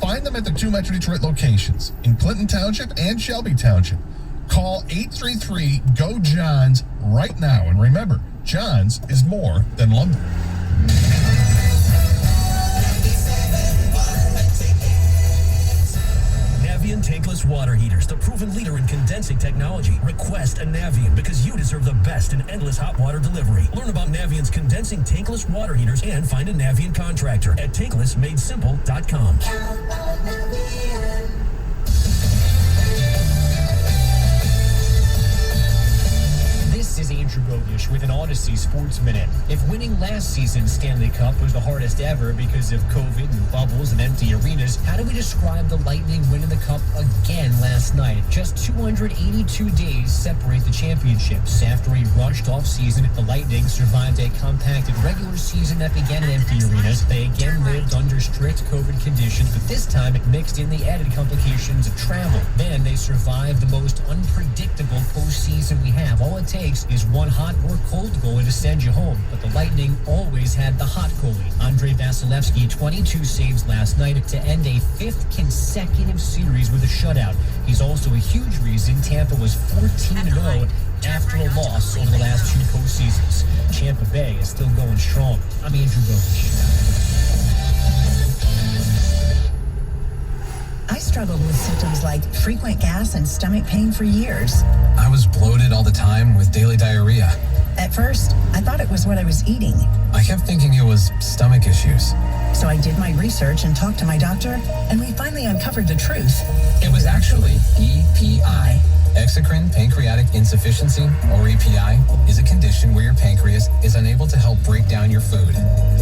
Find them at the 2 Metro Detroit locations in Clinton Township and Shelby Township. Call 833-GO-JOHNS right now. And remember, John's is more than lumber. Navien tankless water heaters, the proven leader in condensing technology. Request a Navien because you deserve the best in endless hot water delivery. Learn about Navien's condensing tankless water heaters and find a Navien contractor at tanklessmadesimple.com. This is Andrew Bogish with an Odyssey Sports Minute. If winning last season's Stanley Cup was the hardest ever because of COVID and bubbles and empty arenas, how do we describe the Lightning winning the Cup again last night? Just 282 days separate the championships. After a rushed offseason, the Lightning survived a compacted regular season that began in empty arenas. They again lived under strict COVID conditions, but this time it mixed in the added complications of travel. Then they survived the most unpredictable postseason we have. All it takes is one hot or cold goalie to send you home, but the Lightning always had the hot goalie. Andrei Vasilevsky, 22 saves last night to end a 5th consecutive series with a shutout. He's also a huge reason Tampa was 14-0 after a loss over the last 2 postseasons. Tampa Bay is still going strong. I'm Andrew Bogish. I struggled with symptoms like frequent gas and stomach pain for years. I was bloated all the time with daily diarrhea. At first, I thought it was what I was eating. I kept thinking it was stomach issues. So I did my research and talked to my doctor, and we finally uncovered the truth. It was actually EPI. Exocrine pancreatic insufficiency, or EPI, is a condition where your pancreas is unable to help break down your food.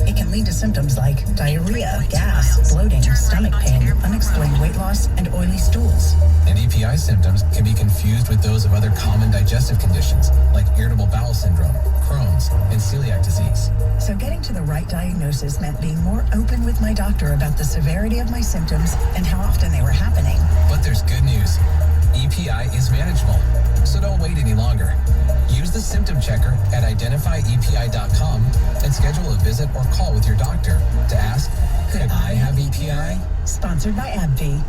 It can lead to symptoms like diarrhea, gas, bloating, stomach pain, unexplained weight loss, and oily stools. And EPI symptoms can be confused with those of other common digestive conditions, like irritable bowel syndrome, Crohn's, and celiac disease. So getting to the right diagnosis meant being more open with my doctor about the severity of my symptoms and how often they were happening. But there's good news. EPI is manageable, so don't wait any longer. Use the symptom checker at identifyepi.com and schedule a visit or call with your doctor to ask, could I have EPI? Sponsored by AbbVie.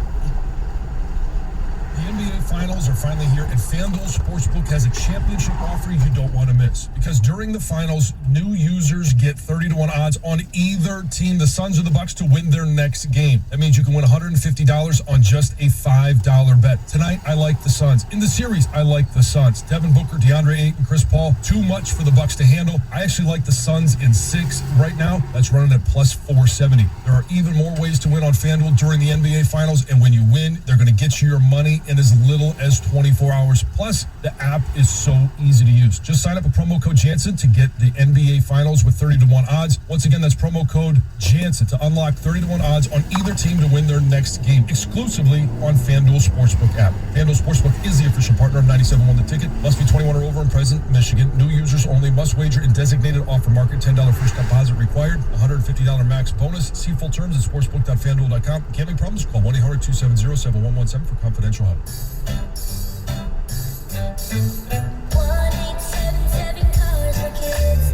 The NBA Finals are finally here, and FanDuel Sportsbook has a championship offer you don't want to miss. Because during the Finals, new users get 30-1 odds on either team, the Suns or the Bucks, to win their next game. That means you can win $150 on just a $5 bet. Tonight, I like the Suns. In the series, I like the Suns. Devin Booker, DeAndre Ayton, Chris Paul, too much for the Bucks to handle. I actually like the Suns in 6 right now. That's running at plus 470. There are even more ways to win on FanDuel during the NBA Finals, and when you win, they're going to get you your money in as little as 24 hours. Plus, the app is so easy to use. Just sign up with promo code Jansen to get the NBA Finals with 30-1 odds. Once again, that's promo code Jansen to unlock 30-1 odds on either team to win their next game, exclusively on FanDuel Sportsbook app. FanDuel Sportsbook is the official partner of 97.1 The Ticket. Must be 21 or over and present in Michigan. New users only. Must wager in designated offer market. $10 first deposit required. $150 max bonus. See full terms at sportsbook.fanduel.com. Gambling problems? Call 1-800-270-7117 for confidential help. 1-877 Cars for Kids.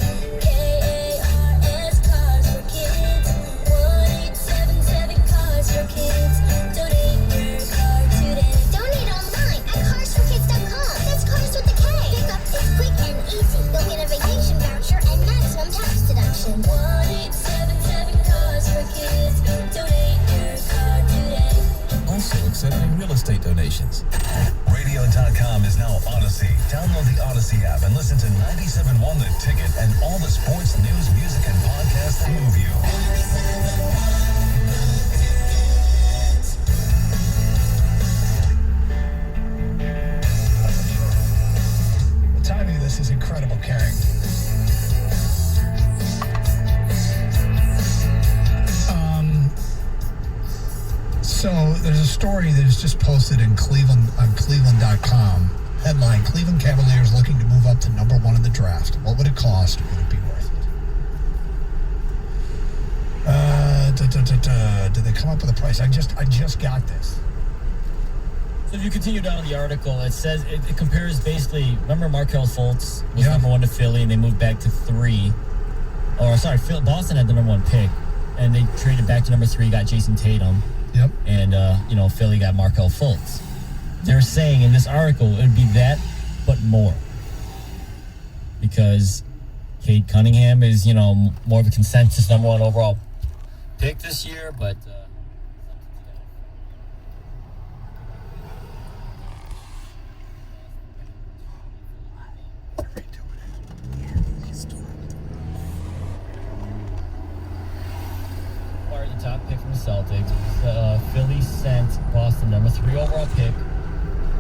K-A-R-S Cars for Kids. 1-877 Cars for Kids. Donate your car today. Donate online at carsforkids.com. That's cars with a K. Pickup is quick and easy. You'll get a vacation voucher and maximum tax deduction. 1-877 Cars for Kids. Donate your car today. Also accepting real estate donations. Radio.com is now Odyssey. Download the Odyssey app and listen to 97.1 The Ticket and all the sports, news, music, and podcasts that move you. The timing of this is incredible, Carrie. So there's a story that is just posted in Cleveland on Cleveland.com. Headline: Cleveland Cavaliers looking to move up to number 1 in the draft. What would it cost? Would it be worth it? Did they come up with a price? I just got this. So if you continue down the article, it says it compares basically. Remember, Markelle Fultz was number 1 to Philly, and they moved back to 3. Boston had the number 1 pick, and they traded back to number 3, got Jason Tatum. Yep. And, Philly got Markelle Fultz. They're saying in this article it would be that, but more. Because Cade Cunningham is, more of a consensus number 1 overall pick this year, but... the top pick from the Celtics. Philly sent Boston number 3 overall pick,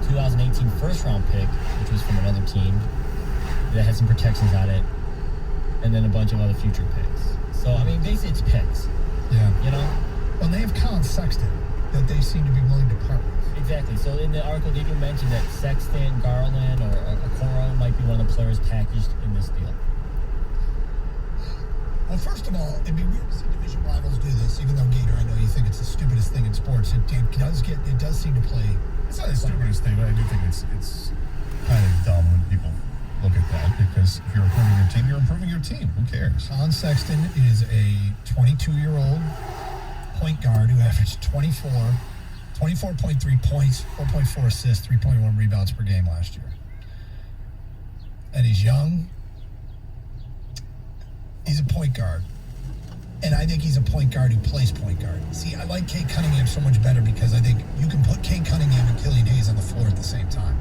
2018 first round pick, which was from another team that had some protections on it, and then a bunch of other future picks. So basically it's picks. Yeah. Well, they have Colin Sexton that they seem to be willing to part with. Exactly. So in the article, they do mention that Sexton, Garland, or Okoro might be one of the players packaged in this deal. Well, first of all, it'd be weird to see division rivals do this, even though, Gator, I know you think it's the stupidest thing in sports. It does seem to play. It's not the stupidest thing, but I do think it's kind of dumb when people look at that, because if you're improving your team, you're improving your team. Who cares? Colin Sexton is a 22-year-old point guard who averaged 24.3 points, 4.4 assists, 3.1 rebounds per game last year. And he's young. He's a point guard. And I think he's a point guard who plays point guard. See, I like Cade Cunningham so much better because I think you can put Cade Cunningham and Killian Hayes on the floor at the same time.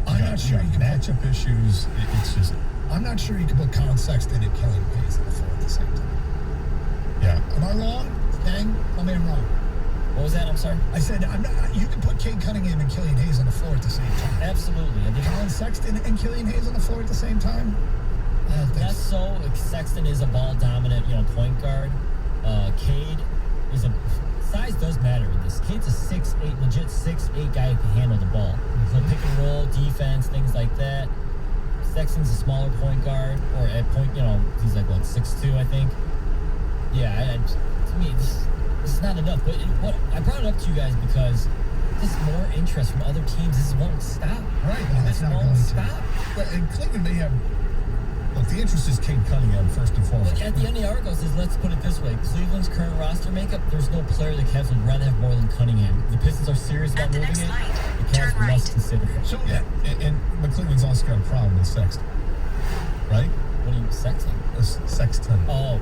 I'm not sure you can matchup issues. It's just. I'm not sure you can put Colin Sexton and Killian Hayes on the floor at the same time. Yeah. Am I wrong? Dang, tell me I'm wrong. What was that? I'm sorry. I said I'm not. You can put Cade Cunningham and Killian Hayes on the floor at the same time. Absolutely. I think Colin Sexton and Killian Hayes on the floor at the same time. I don't think that's so. Sexton is a ball dominant, point guard. Cade is a size does matter in this. Cade's a 6'8", legit 6'8" guy who can handle the ball. So pick and roll, defense, things like that. Sexton's a smaller point guard, or at point, he's like 6'2", I think. Yeah, to me, this is not enough. But what I brought it up to you guys because this is more interest from other teams. This won't stop. Right, it's not going to stop. But and Cleveland may have. Look, the interest is Cade Cunningham first and foremost. Look, at the end of the article says, let's put it this way. Cleveland's current roster makeup, there's no player the Cavs would rather have more than Cunningham. If the Pistons are serious about moving it, the Cavs must consider it. So, but Cleveland's also got a problem with Sexton. Right? What are you, Sexton? Sexton. Oh,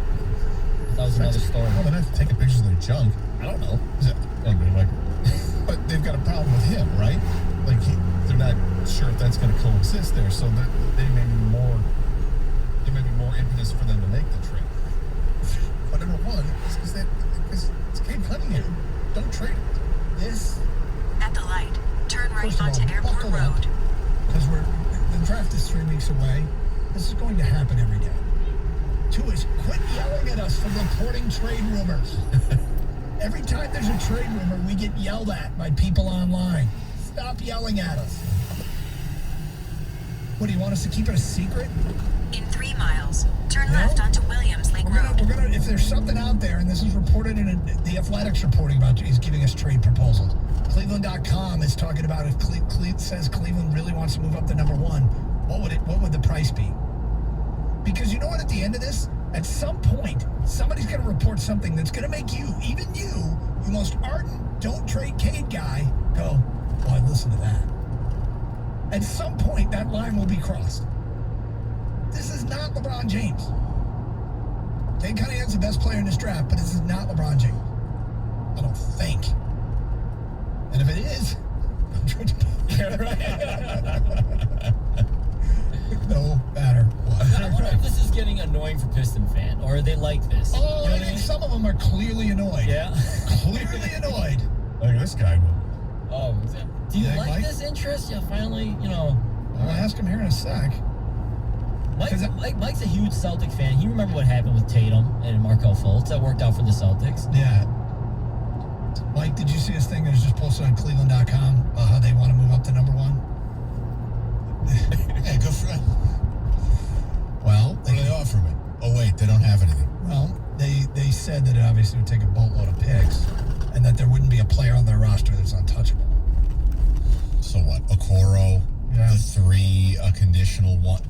that was another story. Well, they're not taking pictures of their junk. I don't know. But they've got a problem with him, right? Like, they're not sure if that's going to coexist there, so they may be more impetus for them to make the trade. But number one is it's Cade Cunningham. Don't trade it. This at the light. Turn right onto Airport Road. Because the draft is 3 weeks away. This is going to happen every day. 2 is quit yelling at us for reporting trade rumors. Every time there's a trade rumor, we get yelled at by people online. Stop yelling at us. What, do you want us to keep it a secret? In 3 miles, turn left onto Williams Lake Road. We're gonna, if there's something out there, and this is reported in the Athletics reporting about, he's giving us trade proposals. Cleveland.com is talking about if says Cleveland really wants to move up to number 1, what would the price be? Because you know what, at the end of this, at some point, somebody's going to report something that's going to make you, even you most ardent, don't trade Cade guy, go, well, I'd listen to that. At some point, that line will be crossed. This is not LeBron James. Cade Cunningham's the best player in this draft, but this is not LeBron James. I don't think. And if it is, I'm trying to... No matter what. I wonder if this is getting annoying for Piston fan, or are they like this? Oh, I think some of them are clearly annoyed. Yeah? Clearly annoyed. Look at this guy. Oh, do you like this interest? Yeah, finally, I'll ask him here in a sec. Mike's a huge Celtic fan. He remember what happened with Tatum and Markelle Fultz. That worked out for the Celtics. Yeah. Mike, did you see this thing that was just posted on Cleveland.com about how they want to move up to number 1? Yeah, good for them. Well, what do they offer me? Oh, wait, they don't have anything. Well, they said that it obviously would take a boatload of picks and that there wouldn't be a player on their roster that's untouchable. So what? Okoro, the 3, a conditional 1.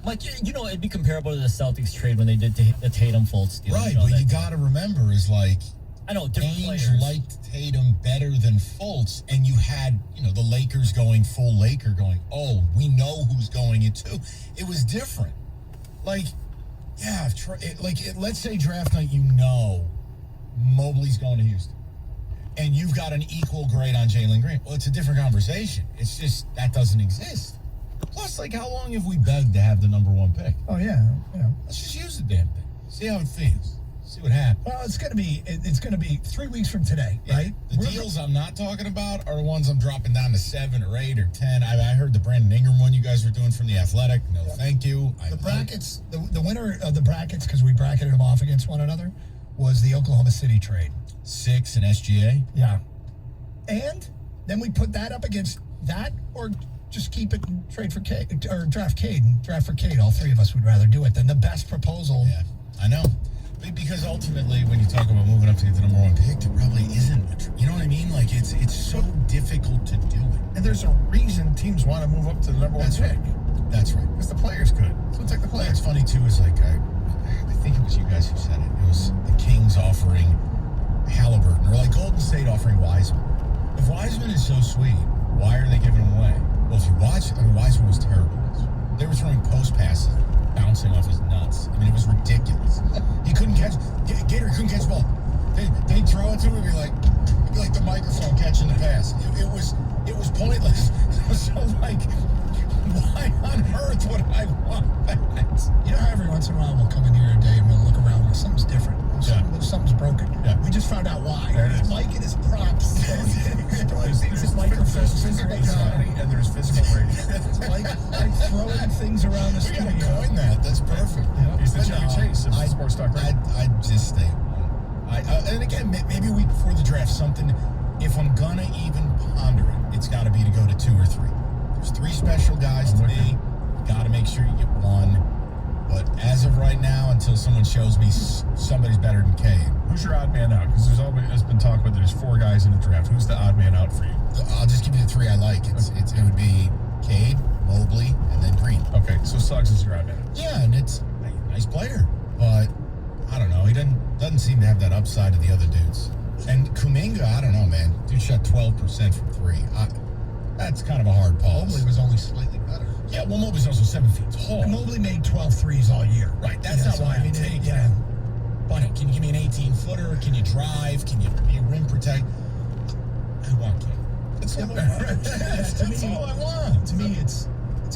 Mike, it'd be comparable to the Celtics trade when they did the Tatum Fultz deal. Right, but you got to remember is like, I know, different Ainge players liked Tatum better than Fultz, and you had, the Lakers going full Laker going, oh, we know who's going it too. It was different. Like, yeah, let's say draft night, Mobley's going to Houston, and you've got an equal grade on Jalen Green. Well, it's a different conversation. It's just, that doesn't exist. Plus, how long have we begged to have the number 1 pick? Oh, yeah. Let's just use the damn thing. See how it feels. See what happens. Well, it's going to be 3 weeks from today, right? The deals I'm not talking about are the ones I'm dropping down to 7 or 8 or 10. I heard the Brandon Ingram one you guys were doing from the Athletic. No, thank you. The brackets, the winner of the brackets, because we bracketed them off against one another, was the Oklahoma City trade. 6 and SGA? Yeah. And then we put that up against that, or just keep it and trade for Cade, or draft Cade and draft for Cade. All 3 of us would rather do it than the best proposal. Yeah, I know. Because ultimately, when you talk about moving up to get the number 1 pick, it probably isn't. You know what I mean? It's so difficult to do it. And there's a reason teams want to move up to the number 1 pick. That's right. Because the player's good. So take the player. It's funny too. Is I think it was you guys who said it. It was the Kings offering Halliburton, or Golden State offering Wiseman. If Wiseman is so sweet, why are they giving him away? Well, if you watch, Wiseman was terrible. They were throwing post passes. bouncing off his nuts. I mean, it was ridiculous. He couldn't catch. Gator couldn't catch the ball. They'd throw it to him. It'd be like the microphone catching the pass. It was pointless. So like, why on earth would I want that? You know how every once in a while we'll come in here a day and we'll look around and something's different. Something's broken. Yeah. We just found out why. There it is. Mike and his props. There's physical comedy and there's physical radio. like throwing things around the We studio. gotta coin that. That's perfect. Yeah. He's the Chevy Chase of sports talk radio. I'd just stay at one. And again, maybe a week before the draft, something. If I'm gonna even ponder it, it's got to be to go to 2 or 3. There's 3 special guys to me. Got to make sure you get one. But as of right now, until someone shows me somebody's better than Cade. Who's your odd man out? Because there's been talk about there's 4 guys in the draft. Who's the odd man out for you? I'll just give you the 3 I like. It would be Cade, Mobley, and then Green. Okay, so Suggs is your odd man. Yeah, and it's a nice player, but I don't know. He doesn't seem to have that upside of the other dudes. And Kuminga, I don't know, man. Dude shot 12% from 3. That's kind of a hard pause. Mobley was only slightly better. Yeah, well, Mobley's also 7 feet tall. And Mobley made 12 threes all year. Right, that's not why I take him. But can you give me an 18-footer? Can you drive? Can you be a rim protect? I want Cade. That's all I want. That's all I want. To me, it's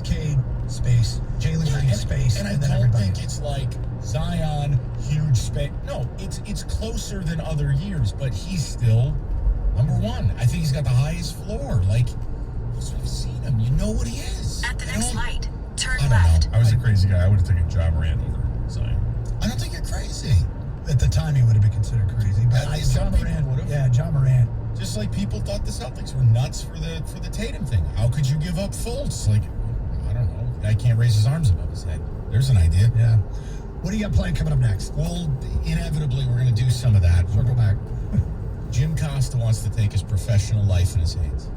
Cade, space, Jalen Green, space, and I then don't everybody think it's like Zion, huge space. No, it's closer than other years, but he's still number 1. I think he's got the highest floor. Like, I've seen him. You know what he is. At the next light, turn I don't left. know. I was a crazy guy. I would have taken Ja Morant over Zion. I don't think you're crazy. At the time, he would have been considered crazy. But At least John some people Morant, would've. yeah, John Morant. Just like people thought the Celtics were nuts for the Tatum thing. How could you give up Fultz? Like, I don't know. The guy can't raise his arms above his head. There's an idea. Yeah. What do you got planned coming up next? Well, inevitably, we're going to do some of that. Circle back. Jim Costa wants to take his professional life in his hands.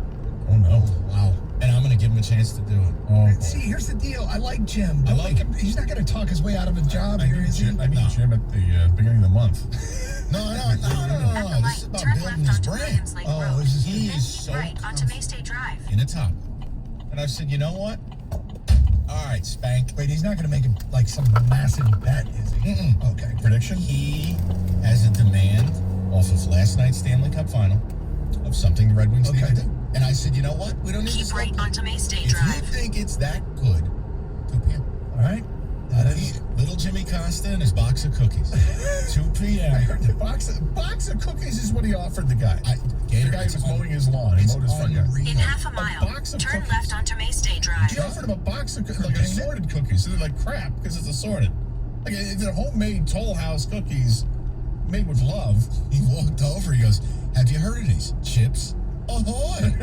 Oh, no. Wow. And I'm going to give him a chance to do it. Oh, See, here's the deal. I like Jim. I like him. He's not going to talk his way out of a job I here, need is he? Jim at the beginning of the month. No. At the This is light, about turn building left his onto brand. Williams Lake Oh, Road. this is- He Then is keep so right onto Maystay Drive. in a top. And I've said, you know what? All right, Spank. Wait, he's not going to make it like some massive bet, is he? Mm-mm. Okay. Prediction? He has a demand off of last night's Stanley Cup final of something the Red Wings need to do. And I said, you know what? We don't need to Keep stop right there. onto Maystay If you Drive. think it's that good, 2 p.m. All right. That is. Little Jimmy Costa and his box of cookies. 2 p.m. The box of cookies is what he offered the guy. The guy who was mowing his lawn. He mowed his front yard. In half a mile, box of turn cookies. left onto Maystay Drive. He offered him a box of like assorted cookies. So they're like crap because it's assorted. Like they're homemade Toll House cookies made with love. He walked over. He goes, "Have you heard of these chips? Ahoy!"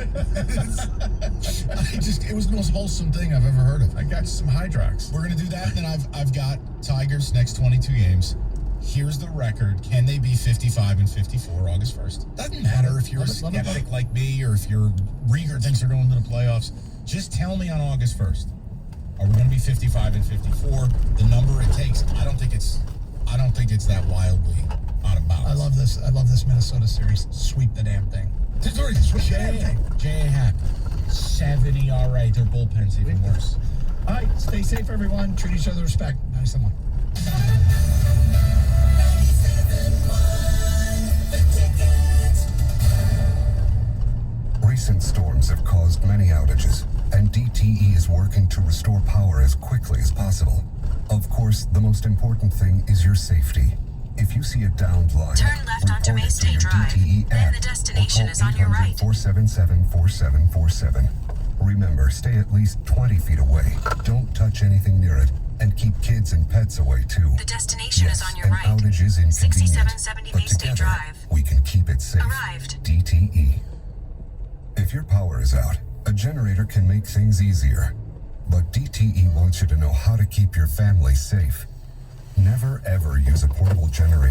It was the most wholesome thing I've ever heard of. I got you some Hydrox. We're gonna do that, and then I've got Tigers next 22 games. Here's the record. Can they be 55 and 54 August 1st? Doesn't matter if you're a skeptic like me or if you're Rieger thinks they're going to the playoffs. Just tell me on August 1st. Are we going to be 55 and 54? The number it takes. I don't think it's that wildly out of bounds. I love this Minnesota series. Sweep the damn thing. Sweep the damn thing. Jay Hack, 70 ERA. Their bullpen's even worse. All right, stay safe, everyone. Treat each other with respect. 97.1. Recent storms have caused many outages, and DTE is working to restore power as quickly as possible. Of course, the most important thing is your safety. If you see a downed line, Turn left onto report it to Maystay your Drive. DTE Then app the destination or is on your right. 800-477-4747. Remember, stay at least 20 feet away. Don't touch anything near it, and keep kids and pets away too. The destination Yes, is on your an right. outage is inconvenient, 6770 but Maystay together, Drive. we can keep it safe. Arrived. DTE. If your power is out, a generator can make things easier. But DTE wants you to know how to keep your family safe. Never ever use a portable generator